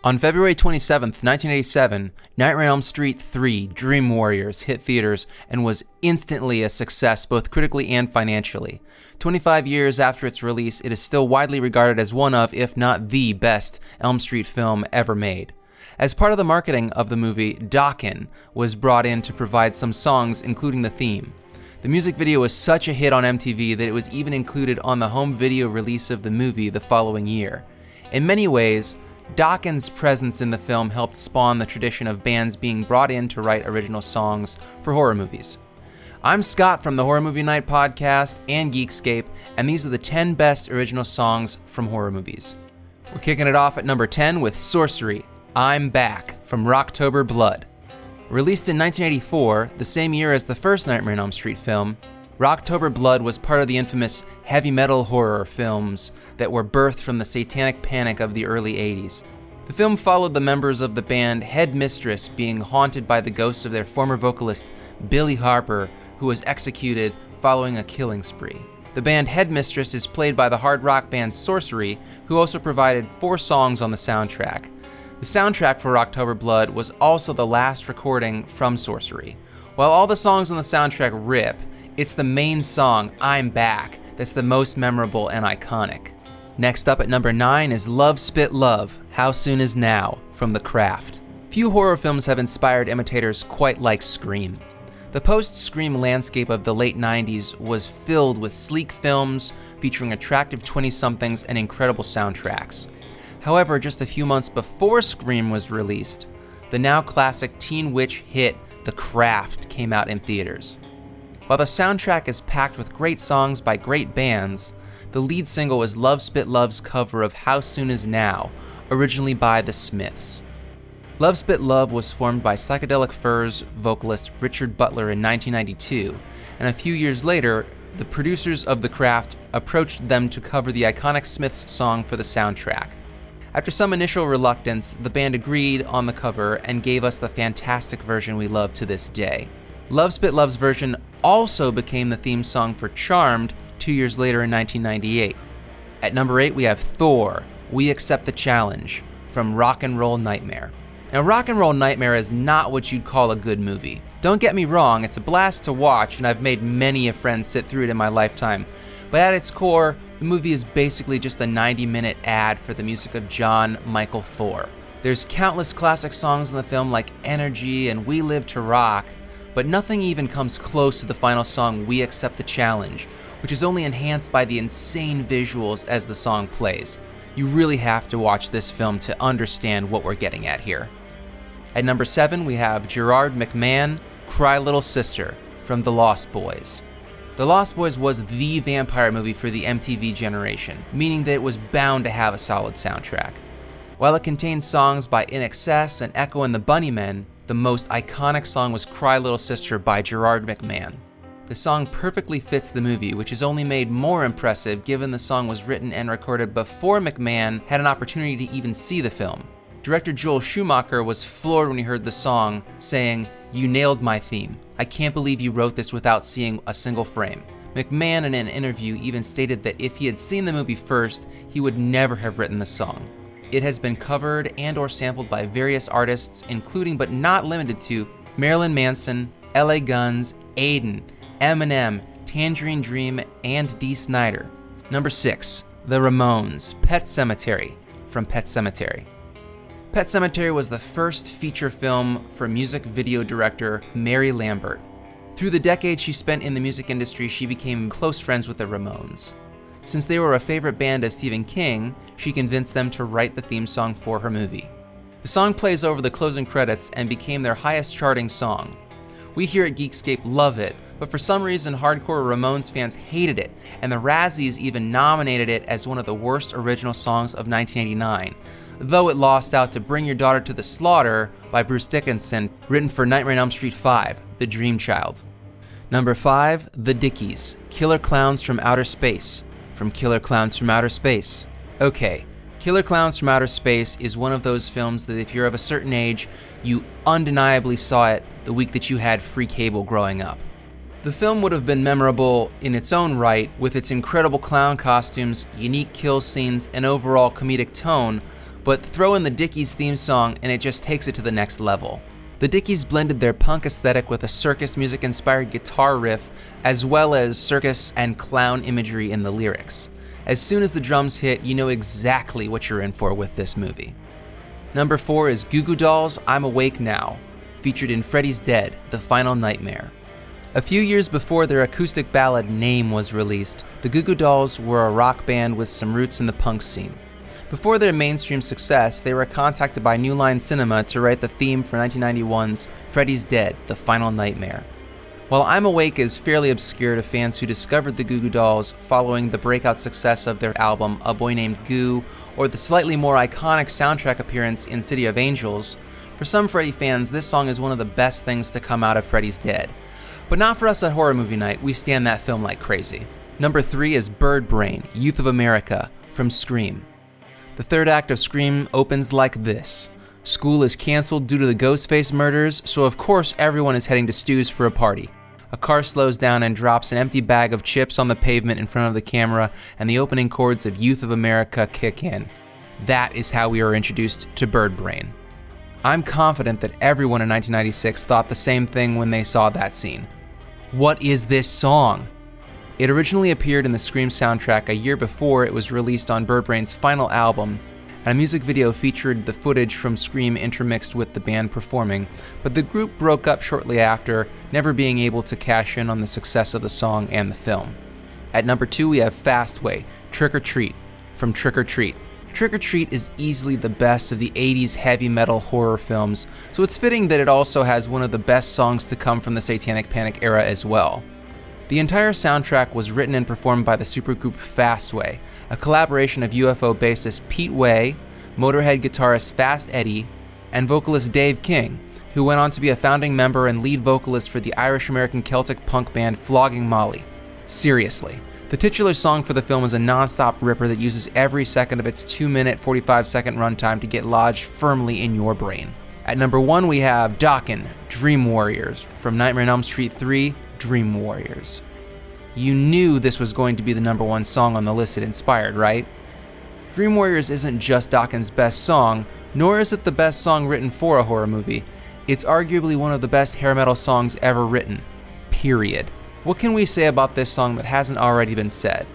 On February 27, 1987, Nightmare on Elm Street 3: Dream Warriors hit theaters and was instantly a success both critically and financially. 25 years after its release, it is still widely regarded as one of, if not the best, Elm Street film ever made. As part of the marketing of the movie, Dokken was brought in to provide some songs, including the theme. The music video was such a hit on MTV that it was even included on the home video release of the movie the following year. In many ways, Dokken's presence in the film helped spawn the tradition of bands being brought in to write original songs for horror movies. I'm Scott from the Horror Movie Night podcast and Geekscape, and these are the 10 best original songs from horror movies. We're kicking it off at number 10 with Sorcery, I'm Back, from Rocktober Blood. Released in 1984, the same year as the first Nightmare on Elm Street film, Rocktober Blood was part of the infamous heavy metal horror films that were birthed from the satanic panic of the early 80s. The film followed the members of the band Headmistress being haunted by the ghost of their former vocalist Billy Harper, who was executed following a killing spree. The band Headmistress is played by the hard rock band Sorcery, who also provided 4 songs on the soundtrack. The soundtrack for Rocktober Blood was also the last recording from Sorcery. While all the songs on the soundtrack rip, it's the main song, I'm Back, that's the most memorable and iconic. Next up at number 9 is Love Spit Love, How Soon Is Now, from The Craft. Few horror films have inspired imitators quite like Scream. The post-Scream landscape of the late 90s was filled with sleek films featuring attractive 20-somethings and incredible soundtracks. However, just a few months before Scream was released, the now classic teen witch hit The Craft came out in theaters. While the soundtrack is packed with great songs by great bands, the lead single is Love Spit Love's cover of How Soon Is Now, originally by The Smiths. Love Spit Love was formed by Psychedelic Furs vocalist Richard Butler in 1992, and a few years later, the producers of The Craft approached them to cover the iconic Smiths song for the soundtrack. After some initial reluctance, the band agreed on the cover and gave us the fantastic version we love to this day. Love Spit Love's version also became the theme song for Charmed 2 years later in 1998. At number 8, we have Thor, We Accept the Challenge, from Rock and Roll Nightmare. Now, Rock and Roll Nightmare is not what you'd call a good movie. Don't get me wrong, it's a blast to watch, and I've made many a friend sit through it in my lifetime. But at its core, the movie is basically just a 90-minute ad for the music of John Michael Thor. There's countless classic songs in the film like Energy and We Live to Rock, but nothing even comes close to the final song, We Accept the Challenge, which is only enhanced by the insane visuals as the song plays. You really have to watch this film to understand what we're getting at here. At number 7, we have Gerard McMahon, Cry Little Sister, from The Lost Boys. The Lost Boys was the vampire movie for the MTV generation, meaning that it was bound to have a solid soundtrack. While it contained songs by INXS and Echo and the Bunnymen, the most iconic song was Cry Little Sister by Gerard McMahon. The song perfectly fits the movie, which is only made more impressive given the song was written and recorded before McMahon had an opportunity to even see the film. Director Joel Schumacher was floored when he heard the song, saying, "You nailed my theme. I can't believe you wrote this without seeing a single frame." McMahon in an interview even stated that if he had seen the movie first, he would never have written the song. It has been covered and or sampled by various artists, including but not limited to Marilyn Manson, LA Guns, Aiden, Eminem, Tangerine Dream, and Dee Snider. Number 6, The Ramones Pet Cemetery, from Pet Cemetery. Pet Cemetery was the first feature film for music video director Mary Lambert. Through the decade she spent in the music industry, she became close friends with the Ramones. Since they were a favorite band of Stephen King, she convinced them to write the theme song for her movie. The song plays over the closing credits and became their highest charting song. We here at Geekscape love it, but for some reason hardcore Ramones fans hated it, and the Razzies even nominated it as one of the worst original songs of 1989, though it lost out to Bring Your Daughter to the Slaughter by Bruce Dickinson, written for Nightmare on Elm Street 5, The Dream Child. Number 5, The Dickies, Killer Clowns from Outer Space, from Killer Clowns from Outer Space. Okay, Killer Clowns from Outer Space is one of those films that if you're of a certain age, you undeniably saw it the week that you had free cable growing up. The film would have been memorable in its own right with its incredible clown costumes, unique kill scenes, and overall comedic tone, but throw in the Dickies theme song and it just takes it to the next level. The Dickies blended their punk aesthetic with a circus music-inspired guitar riff, as well as circus and clown imagery in the lyrics. As soon as the drums hit, you know exactly what you're in for with this movie. Number 4 is Goo Goo Dolls' I'm Awake Now, featured in Freddy's Dead, The Final Nightmare. A few years before their acoustic ballad Name was released, the Goo Goo Dolls were a rock band with some roots in the punk scene. Before their mainstream success, they were contacted by New Line Cinema to write the theme for 1991's Freddy's Dead, The Final Nightmare. While I'm Awake is fairly obscure to fans who discovered the Goo Goo Dolls following the breakout success of their album A Boy Named Goo, or the slightly more iconic soundtrack appearance in City of Angels, for some Freddy fans, this song is one of the best things to come out of Freddy's Dead. But not for us at Horror Movie Night, we stand that film like crazy. Number 3 is Birdbrain, Youth of America, from Scream. The third act of Scream opens like this. School is canceled due to the Ghostface murders, so of course everyone is heading to Stu's for a party. A car slows down and drops an empty bag of chips on the pavement in front of the camera, and the opening chords of Youth of America kick in. That is how we are introduced to Birdbrain. I'm confident that everyone in 1996 thought the same thing when they saw that scene. What is this song? It originally appeared in the Scream soundtrack a year before it was released on Birdbrain's final album, and a music video featured the footage from Scream intermixed with the band performing, but the group broke up shortly after, never being able to cash in on the success of the song and the film. At number 2 we have Fastway, Trick or Treat, from Trick or Treat. Trick or Treat is easily the best of the 80s heavy metal horror films, so it's fitting that it also has one of the best songs to come from the Satanic Panic era as well. The entire soundtrack was written and performed by the supergroup Fastway, a collaboration of UFO bassist Pete Way, Motorhead guitarist Fast Eddie, and vocalist Dave King, who went on to be a founding member and lead vocalist for the Irish-American Celtic punk band Flogging Molly. Seriously, the titular song for the film is a non-stop ripper that uses every second of its 2-minute, 45-second runtime to get lodged firmly in your brain. At number 1 we have Dokken, Dream Warriors, from Nightmare on Elm Street 3, Dream Warriors. You knew this was going to be the number 1 song on the list it inspired, right? Dream Warriors isn't just Dokken's best song, nor is it the best song written for a horror movie. It's arguably one of the best hair metal songs ever written. Period. What can we say about this song that hasn't already been said?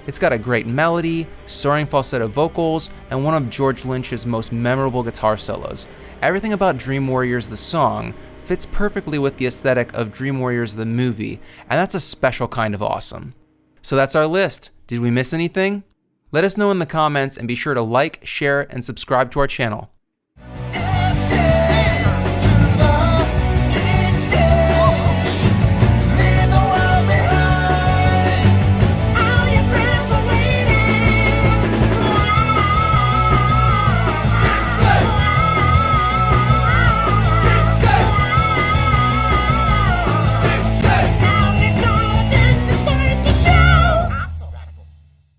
It's got a great melody, soaring falsetto vocals, and one of George Lynch's most memorable guitar solos. Everything about Dream Warriors the song fits perfectly with the aesthetic of Dream Warriors the movie, and that's a special kind of awesome. So that's our list. Did we miss anything? Let us know in the comments and be sure to like, share, and subscribe to our channel.